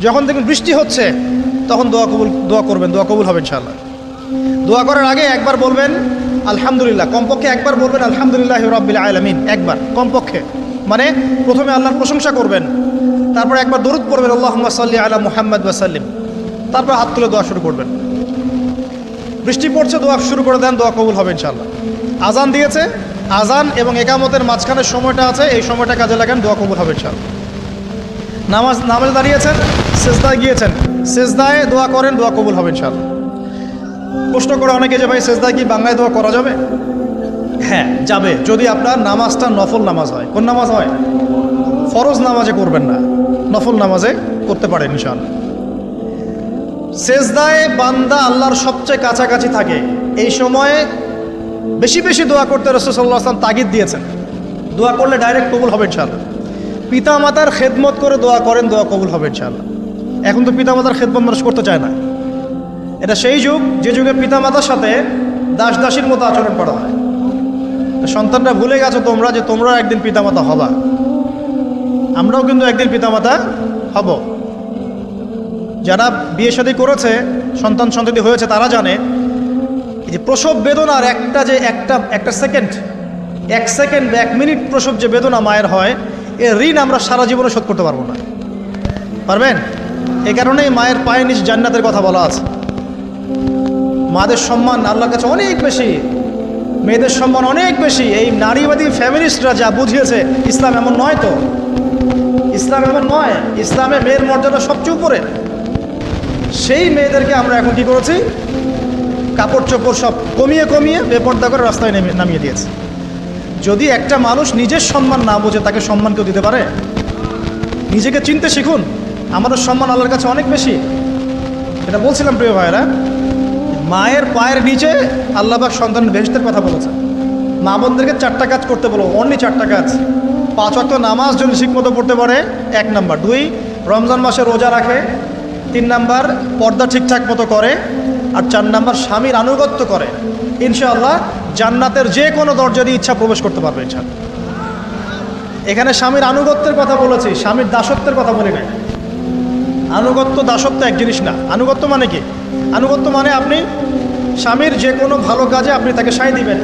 যখন দেখবেন বৃষ্টি হচ্ছে তখন দোয়া করবেন, দোয়া কবুল হবে ইনশাআল্লাহ। দোয়া করার আগে একবার বলবেন আলহামদুলিল্লাহ, কমপক্ষে একবার বলবেন আলহামদুলিল্লাহি রাব্বিল আলামিন, একবার কমপক্ষে। মানে প্রথমে আল্লাহর প্রশংসা করবেন, তারপর একবার দরুদ পড়বেন আল্লাহুম্মা সাল্লি আলা মুহাম্মাদ ওয়া সাল্লিম, তারপর হাত তুলে দোয়া শুরু করবেন। বৃষ্টি পড়ছে, দোয়া শুরু করে দেন, দোয়া কবুল হবে ইনশাআল্লাহ। আজান দিয়েছে, আজান এবং একামতের মাঝখানের সময়টা আছে, এই সময়টা কাজে লাগান, দোয়া কবুল হবে ইনশাআল্লাহ। নামাজে দাঁড়িয়েছেন, সেজদায় গিয়েছেন, সেজদায় দোয়া করেন, দোয়া কবুল হবে ইনশাআল্লাহ। প্রশ্ন করে অনেকে যে ভাই সেজদায় কি বাংলায় দোয়া করা যাবে? হ্যাঁ যাবে, যদি আপনার নামাজটা নফল নামাজ হয়। কোন নামাজ হয়? ফরজ নামাজে করবেন না, নফল নামাজে করতে পারেন ইনশাআল্লাহ। সেজদায় বান্দা আল্লাহর সবচেয়ে কাছাকাছি থাকে, এই সময়ে বেশি বেশি দোয়া করতে রাসূল সাল্লাল্লাহু আলাইহি ওয়াসাল্লাম তাগিদ দিয়েছেন। দোয়া করলে ডাইরেক্ট কবুল হবে ইনশাআল্লাহ। পিতা মাতার খেদমত করে দোয়া করেন, দোয়া কবুল হবে ইনশাআল্লাহ। এখন তো পিতা মাতার খেদমত মানুষ করতে চায় না। এটা সেই যুগ যে যুগে পিতা মাতার সাথে দাস দাসীর মতো আচরণ করা হয়। সন্তানরা ভুলে গেছো তোমরা যে তোমরা একদিন পিতামাতা হবা। আমরাও কিন্তু একদিন পিতামাতা হব। যারা বিয়ে শাদী করেছে, সন্তান সন্ততি হয়েছে, তারা জানে এই যে প্রসব বেদনার একটা সেকেন্ড, 1 সেকেন্ড বা 1 মিনিট প্রসব যে বেদনা মায়ের হয়, এর ঋণ আমরা সারা জীবনে শোধ করতে পারবো না। পারবেন? এই কারণেই মায়ের পায়ের নিচ জান্নাতের কথা বলা আছে। মাদের সম্মান আল্লাহর কাছে অনেক বেশি, মেয়েদের সম্মান অনেক বেশি। এই নারীবাদী ফ্যামিলিস্টরা যা বুঝিয়েছে, ইসলাম এমন নয়। তো ইসলাম এমন নয়, ইসলামে মেয়ের মর্যাদা সবচেয়ে উপরে। সেই মেয়েদেরকে আমরা এখন কি করেছি? কাপড় চোপড় সব কমিয়ে কমিয়ে বেপর্দা করে রাস্তায় নামিয়ে দিয়েছে। যদি একটা মানুষ নিজের সম্মান না বোঝে, তাকে সম্মান কেউ দিতে পারে? নিজেকে চিনতে শিখুন। আমাদের সম্মান আল্লাহর কাছে অনেক বেশি। এটা বলছিলাম প্রিয় ভাইয়েরা, মায়ের পায়ের নিচে আল্লাহ পাক সন্তানের বেহেশতের কথা বলেছেন। মা বোনদেরকে 4টা কাজ করতে বলো, অনলি 4টা কাজ। 5 ওয়াক্ত নামাজ যদি ঠিকমতো পড়তে পারে, 1 নাম্বার। 2, রমজান মাসে রোজা রাখে। 3 নাম্বার, পর্দা ঠিকঠাক মতো করে। আর 4 নাম্বার, স্বামীর আনুগত্য করে। ইনশাআল্লাহ জান্নাতের যে কোনো দরজা দিয়ে ইচ্ছা প্রবেশ করতে পারবে ইনশাআল্লাহ। এখানে স্বামীর আনুগত্যের কথা বলেছি, স্বামীর দাসত্বের কথা বলি নাই। আনুগত্য দাসত্ব এক জিনিস না। আনুগত্য মানে কি? আনুগত্য মানে আপনি স্বামীর যে কোনো ভালো কাজে আপনি তাকে সায় দিবেন,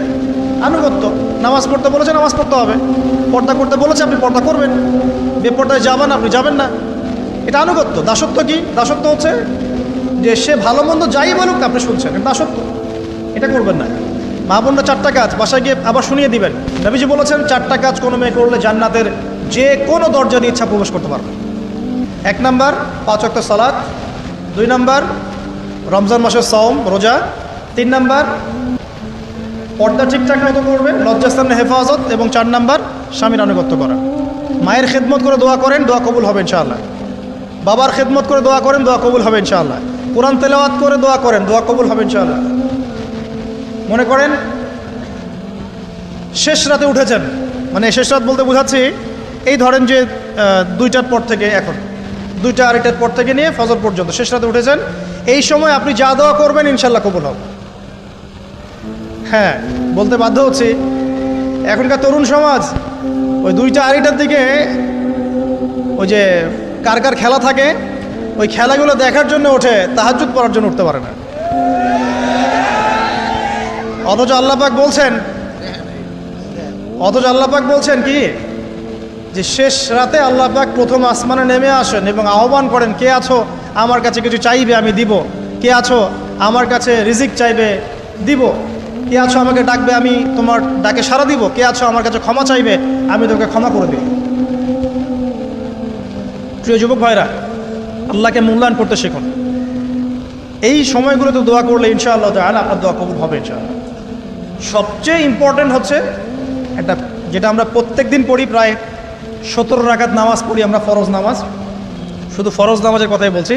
আনুগত্য। নামাজ পড়তে বলেছে, নামাজ পড়তে হবে। পর্দা করতে বলেছে, আপনি পর্দা করবেন। বেপর্দায় যাবেন, আপনি যাবেন না। এটা আনুগত্য। দাসত্ব কি? দাসত্ব হচ্ছে যে সে ভালো মন্দ যাই বলুক আপনি শুনছেন, এটা দাসত্ব। এটা করবেন না। মা বোনরা 4টা কাজ বাসায় গিয়ে আবার শুনিয়ে দিবেন। নবীজি বলেছেন 4টা কাজ কোনো মেয়ে করলে জান্নাতের যে কোনো দরজা দিয়ে ইচ্ছা প্রবেশ করতে পারবে। 1 নাম্বার, 5 ওয়াক্ত সালাত। 2 নাম্বার, রমজান মাসের সওম রোজা। 3 নাম্বার, পর্দা ঠিকঠাক মতো করবে, লজ্জাস্থানের হেফাজত। এবং 4 নাম্বার, স্বামীর আনুগত্য করা। মায়ের খেদমত করে দোয়া করেন, দোয়া কবুল হবে ইনশাআল্লাহ। বাবার খেদমত করে দোয়া করেন, দোয়া কবুল হবে ইনশাআল্লাহ। কোরআন তেলাওয়াত করে দোয়া করেন, দোয়া কবুল হবে ইনশাআল্লাহ। মনে করেন শেষ রাতে উঠেছেন, মানে শেষ রাত বলতে বোঝাচ্ছি এই ধরেন যে 2টার পর থেকে, এখন 2টা 2:30টার পর থেকে নিয়ে ফজর পর্যন্ত শেষ রাতে উঠেছেন। এই সময় আপনি যা দোয়া করবেন ইনশাআল্লাহ কবুল হবে। হ্যাঁ, বলতে বাধ্য হচ্ছি, এখনকার তরুণ সমাজ ওই 2টা 2:30টার দিকে ওই যে কার কার খেলা থাকে, ওই খেলাগুলো দেখার জন্য ওঠে, তাহাজ্জুদ পড়ার জন্য উঠতে পারে না। অথচ আল্লাহ পাক বলছেন কি, যে শেষ রাতে আল্লাহ পাক প্রথম আসমানে নেমে আসেন এবং আহ্বান করেন, কে আছো আমার কাছে কিছু চাইবে আমি দিব, কে আছো আমার কাছে রিজিক চাইবে দিব, কে আছো আমাকে ডাকবে আমি তোমার ডাকে সাড়া দিব, কে আছো আমার কাছে ক্ষমা চাইবে আমি তোকে ক্ষমা করে দিব। প্রিয় যুবক ভাইরা, আল্লাহকে মূল্যায়ন করতে শিখুন। এই সময়গুলোতে দোয়া করলে ইনশাআল্লাহ তাআলা আপনার দোয়া কবুল হবে ইনশাআল্লাহ। সবচেয়ে ইম্পর্টেন্ট হচ্ছে একটা, যেটা আমরা প্রত্যেক দিন পড়ি, প্রায় 17 রাকাত নামাজ পড়ি আমরা, ফরজ নামাজ। শুধু ফরজ নামাজের কথাই বলছি।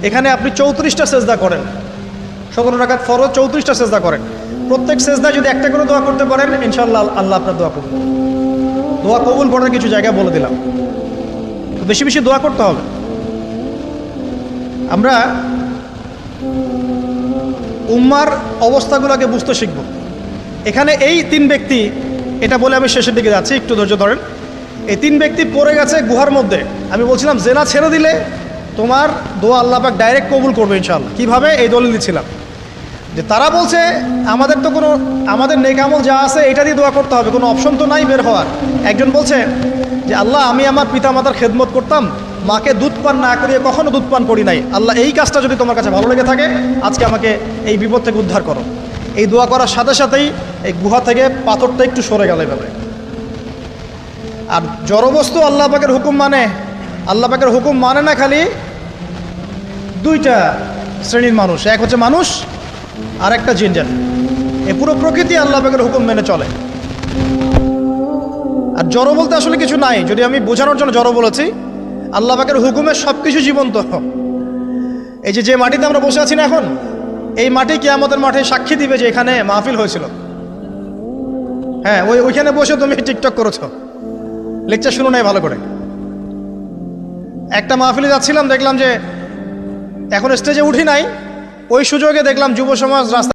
এখানে আপনি 34টা সেজদা করেন। 17 রাকাত ফরজ, 34টা সেজদা করেন। প্রত্যেক সেজদায় যদি একটা করে দোয়া করতে পারেন ইনশাআল্লাহ আল্লাহ আপনার দোয়া কবুল। দোয়া কবুল করার কিছু জায়গা বলে দিলাম, বেশি বেশি দোয়া করতে হবে। আমরা উম্মার অবস্থাগুলোকে বুঝতে শিখব। এখানে এই 3 ব্যক্তি, এটা বলে আমি শেষের দিকে যাচ্ছি, একটু ধৈর্য ধরেন। এই 3 ব্যক্তি পড়ে গেছে গুহার মধ্যে। আমি বলছিলাম জেনা ছেড়ে দিলে তোমার দোয়া আল্লাহ পাক ডাইরেক্ট কবুল করবে ইনশাআল্লাহ। কীভাবে? এই দলিল দিচ্ছিলাম যে তারা বলছে আমাদের তো কোনো আমাদের নেক আমল যা আছে এটা দিয়ে দোয়া করতে হবে, কোনো অপশন তো নাই বের হওয়ার। একজন বলছে যে আল্লাহ আমি আমার পিতা মাতার খেদমত করতাম, মাকে দুধ পান না করিয়ে কখনো দুধ পান করি নাই, আল্লাহ এই কাজটা যদি তোমার কাছে ভালো লেগে থাকে আজকে আমাকে এই বিপদ থেকে উদ্ধার করো। এই দোয়া করার সাথে সাথেই এই গুহা থেকে পাথরটা একটু সরে গেল এভাবে। আর জড়বস্তু আল্লাহ পাকের হুকুম মানে, আল্লাহ পাকের হুকুম মানে না খালি দুইটা শ্রেণীর মানুষ, এক হচ্ছে মানুষ আর একটা জিনজাত। এই পুরো প্রকৃতি আল্লাহ পাকের হুকুম মেনে চলে। আর জড় বলতে আসলে কিছু নাই, যদি আমি বোঝানোর জন্য জড় বলেছি, আল্লাহ পাকের হুকুমে সব কিছু জীবন্ত। এই যে মাটিতে আমরা বসে আছি না এখন, এই মাটি কিয়ামতের মাঠে সাক্ষী দিবে যে এখানে মাহফিল হয়েছিল। হ্যাঁ, ওইখানে বসে তুমি টিকটক করেছো, লেকচার শুনো নাই ভালো করে। একটা মাহফিলে যাচ্ছিলাম, দেখলাম যে এখন স্টেজে উঠি নাই, ওই সুযোগে দেখলাম যুব সমাজ রাস্তা